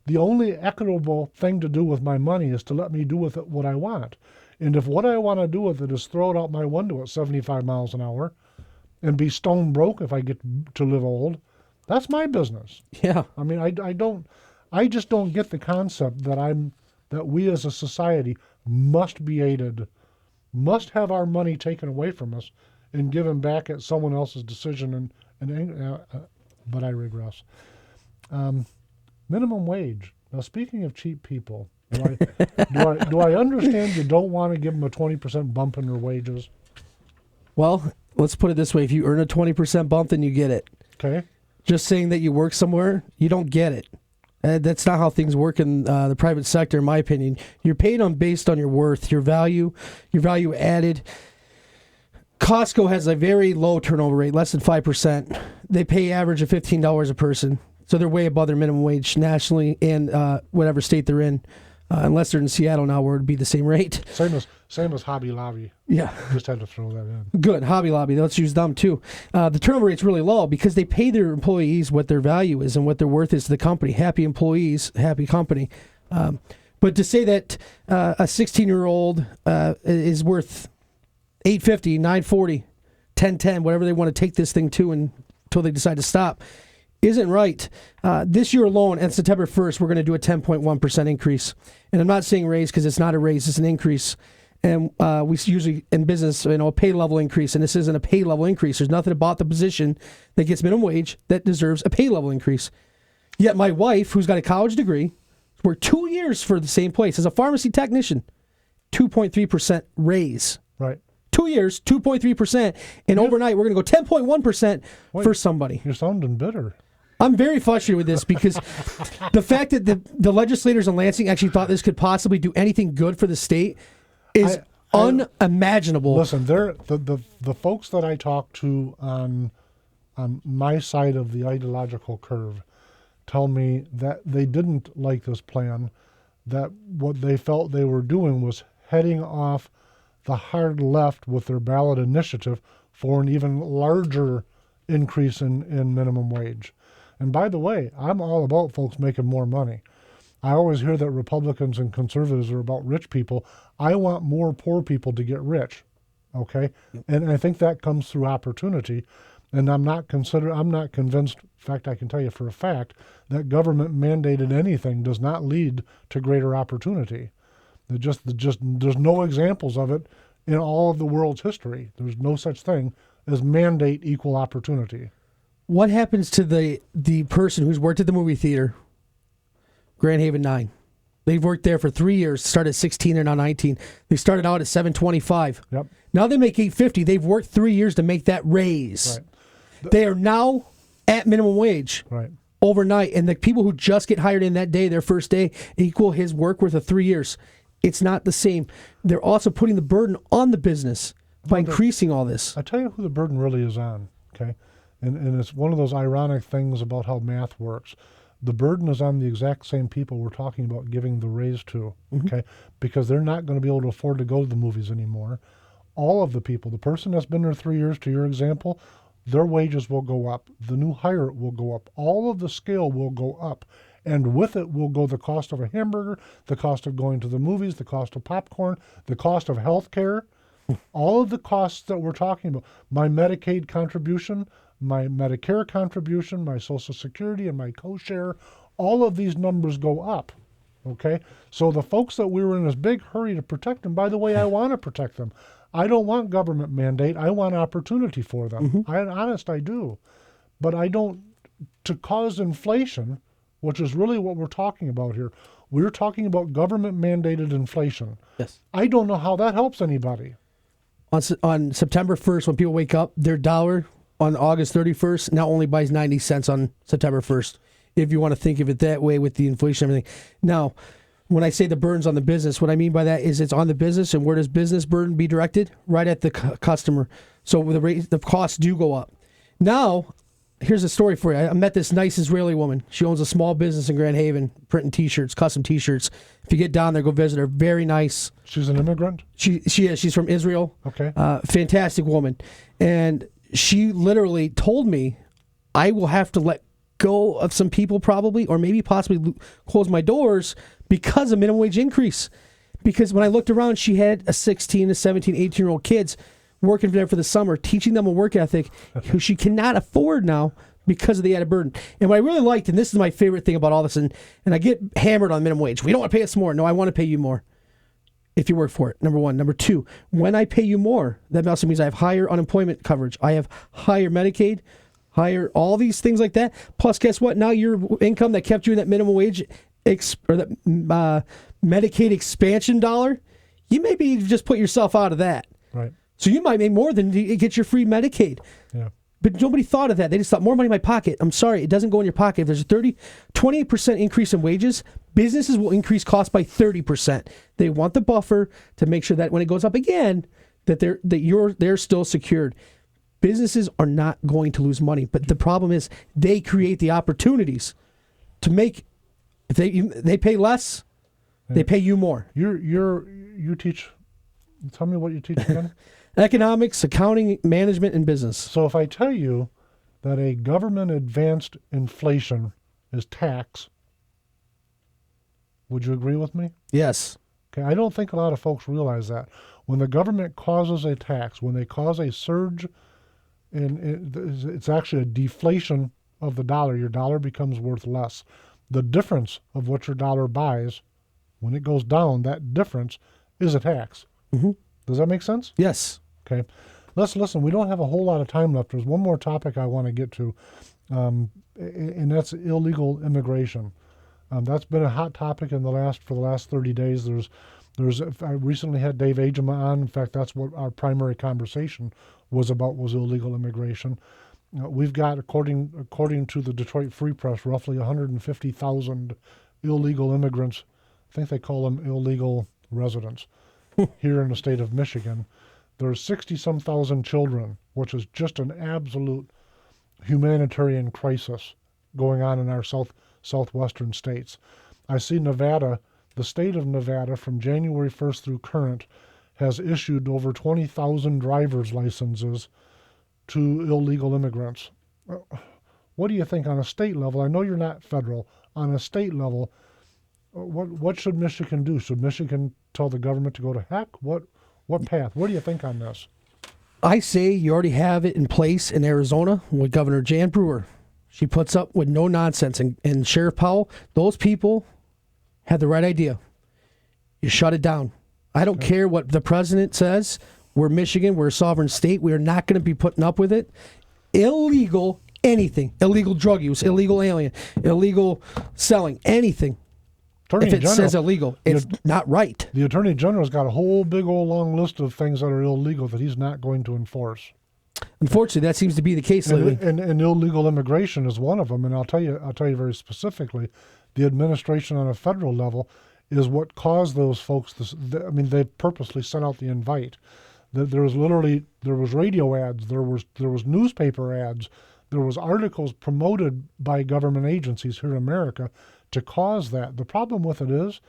the only equitable thing to do with my money is to let me do with it what I want. And if what I want to do with it is throw it out my window at 75 miles an hour and be stone broke if I get to live old, that's my business. Yeah. I mean, I just don't get the concept that we as a society must be aided, must have our money taken away from us and given back at someone else's decision. But I regress. Minimum wage. Now, speaking of cheap people, do I understand you don't want to give them a 20% bump in their wages? Well, let's put it this way. If you earn a 20% bump, then you get it. Okay. Just saying that you work somewhere, you don't get it. That's not how things work in the private sector, in my opinion. You're paid based on your worth, your value added. Costco has a very low turnover rate, less than 5%. They pay average of $15 a person. So they're way above their minimum wage nationally and whatever state they're in. Unless they're in Seattle now, where it would be the same rate. Same as Hobby Lobby. Yeah. Just had to throw that in. Good. Hobby Lobby. Let's use them too. The turnover rate's really low because they pay their employees what their value is and what their worth is to the company. Happy employees, happy company. But to say that a 16-year-old is worth $850, $940, $1010, whatever they want to take this thing to until they decide to stop, isn't right. This year alone, on September 1st, we're going to do a 10.1% increase. And I'm not saying raise because it's not a raise, it's an increase. And we usually, in business, a pay level increase, and this isn't a pay level increase. There's nothing about the position that gets minimum wage that deserves a pay level increase. Yet my wife, who's got a college degree, worked 2 years for the same place as a pharmacy technician, 2.3% raise. Right. 2 years, 2.3%, and overnight we're going to go 10.1% for somebody. You're sounding bitter. I'm very frustrated with this because the fact that the legislators in Lansing actually thought this could possibly do anything good for the state is unimaginable. Listen, the folks that I talk to on my side of the ideological curve tell me that they didn't like this plan, that what they felt they were doing was heading off the hard left with their ballot initiative for an even larger increase in minimum wage. And by the way, I'm all about folks making more money. I always hear that Republicans and conservatives are about rich people. I want more poor people to get rich, okay? And I think that comes through opportunity. And I'm not convinced, in fact, I can tell you for a fact, that government mandated anything does not lead to greater opportunity. There's no examples of it in all of the world's history. There's no such thing as mandate equal opportunity. What happens to the person who's worked at the movie theater, Grand Haven 9? They've worked there for 3 years, started at 16 and now 19. They started out at $725. Yep. Now they make $850. They've worked 3 years to make that raise. Right. They are now at minimum wage. Right. Overnight. And the people who just get hired in that day, their first day, equal his work worth of 3 years. It's not the same. They're also putting the burden on the business by increasing all this. I tell you who the burden really is on, okay? And it's one of those ironic things about how math works. The burden is on the exact same people we're talking about giving the raise to, okay? Because they're not going to be able to afford to go to the movies anymore. All of the people, the person that's been there 3 years, to your example, their wages will go up. The new hire will go up. All of the scale will go up. And with it will go the cost of a hamburger, the cost of going to the movies, the cost of popcorn, the cost of health care, all of the costs that we're talking about. My Medicaid contribution, my Medicare contribution, my Social Security, and my co-share, all of these numbers go up, okay? So the folks that we were in this big hurry to protect them, by the way, I want to protect them. I don't want government mandate. I want opportunity for them. I do. But I don't, to cause inflation, which is really what we're talking about here. We're talking about government-mandated inflation. Yes. I don't know how that helps anybody. on September 1st, when people wake up, their dollar on August 31st now only buys 90 cents on September 1st, if you want to think of it that way with the inflation and everything. Now, when I say the burden's on the business, what I mean by that is it's on the business, and where does business burden be directed? Right at the customer. So the costs do go up. Now, here's a story for you. I met this nice Israeli woman. She owns a small business in Grand Haven, printing T-shirts, custom T-shirts. If you get down there, go visit her. Very nice. She's an immigrant? She is. She's from Israel. Okay. Fantastic woman. And she literally told me, I will have to let go of some people probably, or maybe possibly close my doors because of minimum wage increase. Because when I looked around, she had a 16, a 17, 18-year-old kids working there for the summer, teaching them a work ethic who she cannot afford now because of the added burden. And what I really liked, and this is my favorite thing about all this, and I get hammered on minimum wage. We don't want to pay us more. No, I want to pay you more if you work for it, number one. Number two, when I pay you more, that also means I have higher unemployment coverage. I have higher Medicaid, higher all these things like that. Plus, guess what? Now your income that kept you in that minimum wage or that Medicaid expansion dollar, you maybe just put yourself out of that. Right. So you might make more than to get your free Medicaid. Yeah. But nobody thought of that. They just thought, more money in my pocket. I'm sorry, it doesn't go in your pocket. If there's a 28% increase in wages, businesses will increase costs by 30%. They want the buffer to make sure that when it goes up again, that they're still secured. Businesses are not going to lose money, but the problem is they create the opportunities to make. If they pay less, they pay you more. You teach. Tell me what you teach again. Economics, accounting, management, and business. So if I tell you that a government advanced inflation is tax, would you agree with me? Yes. Okay, I don't think a lot of folks realize that. When the government causes a tax, when they cause a surge, it's actually a deflation of the dollar. Your dollar becomes worth less. The difference of what your dollar buys, when it goes down, that difference is a tax. Mm-hmm. Does that make sense? Yes. Okay. Let's listen. We don't have a whole lot of time left. There's one more topic I want to get to, and that's illegal immigration. That's been a hot topic for the last 30 days. I recently had Dave Agema on. In fact, that's what our primary conversation was illegal immigration. We've got, according to the Detroit Free Press, roughly 150,000 illegal immigrants. I think they call them illegal residents here in the state of Michigan. There's 60-some thousand children, which is just an absolute humanitarian crisis going on in our southwestern states. I see Nevada, the state of Nevada, from January 1st through current, has issued over 20,000 driver's licenses to illegal immigrants. What do you think on a state level? I know you're not federal. On a state level, what should Michigan do? Should Michigan tell the government to go to heck? What path? What do you think on this? I say you already have it in place in Arizona with Governor Jan Brewer. She puts up with no nonsense. And Sheriff Powell, those people had the right idea. You shut it down. I don't care what the president says. We're Michigan. We're a sovereign state. We are not going to be putting up with it. Illegal anything. Illegal drug use, illegal alien, illegal selling, anything. If it says illegal, it's not right. The Attorney General's got a whole big old long list of things that are illegal that he's not going to enforce. Unfortunately, that seems to be the case lately. And illegal immigration is one of them. And I'll tell you very specifically, the administration on a federal level is what caused those folks. They purposely sent out the invite. There was radio ads, there was newspaper ads, there was articles promoted by government agencies here in America to cause that. The problem with it is,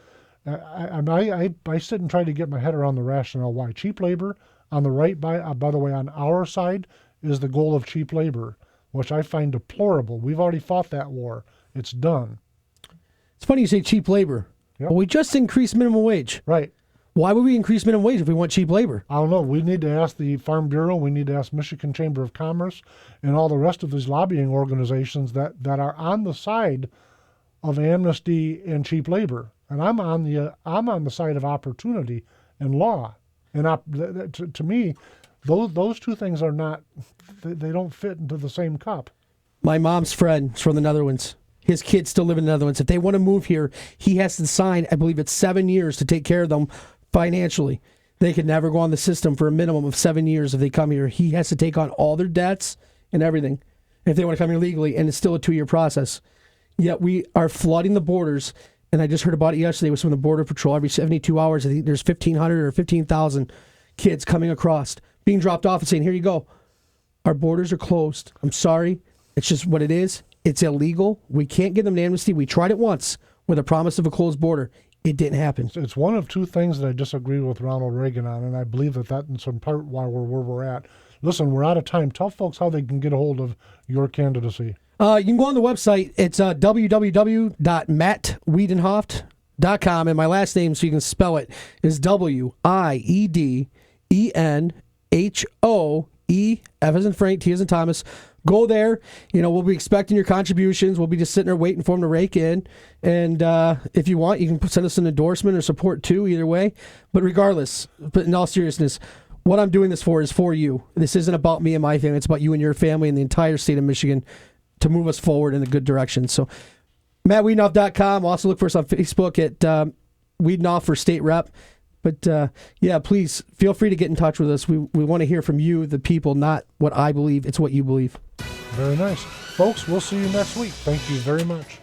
I sit and try to get my head around the rationale why. Cheap labor on the right, by the way, on our side, is the goal of cheap labor, which I find deplorable. We've already fought that war. It's done. It's funny you say cheap labor. Yep. Well, we just increased minimum wage. Right. Why would we increase minimum wage if we want cheap labor? I don't know. We need to ask the Farm Bureau. We need to ask Michigan Chamber of Commerce and all the rest of these lobbying organizations that are on the side of amnesty and cheap labor. And I'm on the side of opportunity and law. And to me, those two things are not. They don't fit into the same cup. My mom's friend is from the Netherlands. His kids still live in the Netherlands. If they want to move here, he has to sign, I believe it's 7 years to take care of them financially. They could never go on the system for a minimum of 7 years if they come here. He has to take on all their debts and everything if they want to come here legally, and it's still a 2-year process. Yet we are flooding the borders, and I just heard about it yesterday with some of the Border Patrol. Every 72 hours, I think there's 1,500 or 15,000 kids coming across, being dropped off and saying, here you go. Our borders are closed. I'm sorry. It's just what it is. It's illegal. We can't give them an amnesty. We tried it once with a promise of a closed border. It didn't happen. It's one of two things that I disagree with Ronald Reagan on, and I believe that in some part why we're where we're at. Listen, we're out of time. Tell folks how they can get a hold of your candidacy. You can go on the website. It's www.mattwiedenhoeft.com, and my last name, so you can spell it, is Wiedenhoe, F as in Frank, T as in Thomas. Go there. We'll be expecting your contributions. We'll be just sitting there waiting for them to rake in. And if you want, you can send us an endorsement or support too, either way. But regardless, but in all seriousness, what I'm doing this for is for you. This isn't about me and my family. It's about you and your family and the entire state of Michigan to move us forward in a good direction. So, MattWiedenhoeft.com. Also look for us on Facebook at Wiedenhoeft for state rep. But, please feel free to get in touch with us. We want to hear from you, the people, not what I believe. It's what you believe. Very nice. Folks, we'll see you next week. Thank you very much.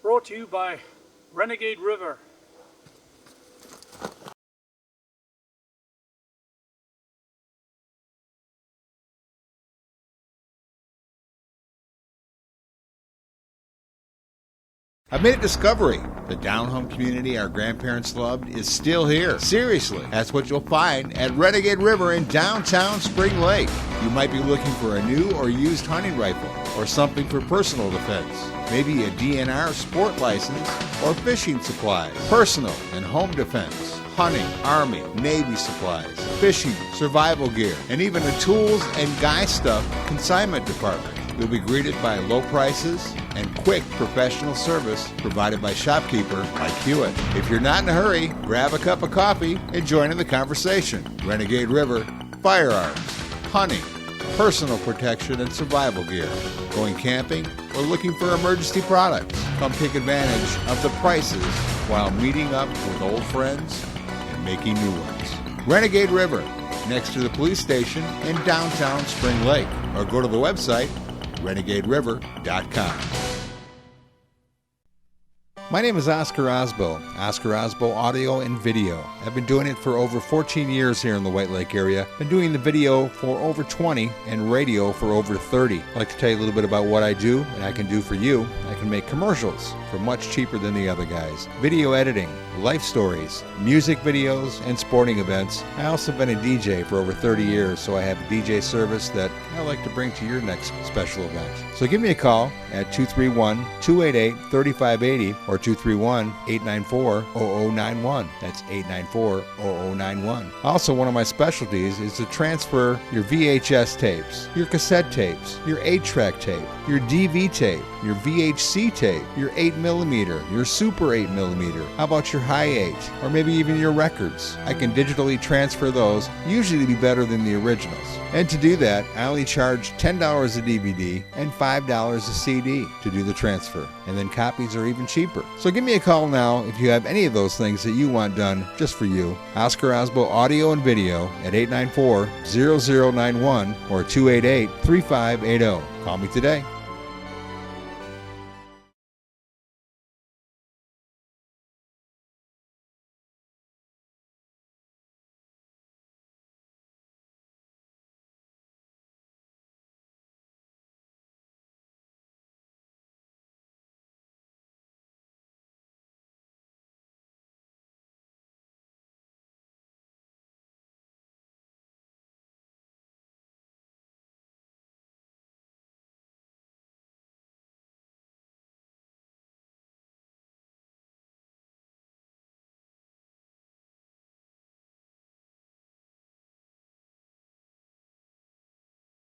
Brought to you by Renegade River. I've made a discovery. The down-home community our grandparents loved is still here. Seriously, that's what you'll find at Renegade River in downtown Spring Lake. You might be looking for a new or used hunting rifle or something for personal defense. Maybe a DNR sport license or fishing supplies, personal and home defense, hunting, Army, Navy supplies, fishing, survival gear, and even a tools and guy stuff consignment department. You'll be greeted by low prices and quick professional service provided by shopkeeper like Hewitt. If you're not in a hurry, grab a cup of coffee and join in the conversation. Renegade River, firearms, hunting, personal protection and survival gear, going camping, or looking for emergency products. Come take advantage of the prices while meeting up with old friends and making new ones. Renegade River, next to the police station in downtown Spring Lake, or go to the website renegaderiver.com. My name is Oscar Osbo Audio and Video. I've been doing it for over 14 years here in the White Lake area. Been doing the video for over 20 and radio for over 30. I'd like to tell you a little bit about what I do and I can do for you. I can make commercials for much cheaper than the other guys. Video editing, life stories, music videos, and sporting events. I also been a DJ for over 30 years, so I have a DJ service that I like to bring to your next special event. So give me a call at 231-288-3580 or 231-894-0091. That's 894-0091. Also, one of my specialties is to transfer your VHS tapes, your cassette tapes, your 8-track tape, your DV tape, your VHC C-tape, your 8mm, your Super 8mm, how about your High 8, or maybe even your records. I can digitally transfer those, usually to be better than the originals. And to do that, I only charge $10 a DVD and $5 a CD to do the transfer. And then copies are even cheaper. So give me a call now if you have any of those things that you want done just for you. Oscar Osbo Audio and Video at 894-0091 or 288-3580. Call me today.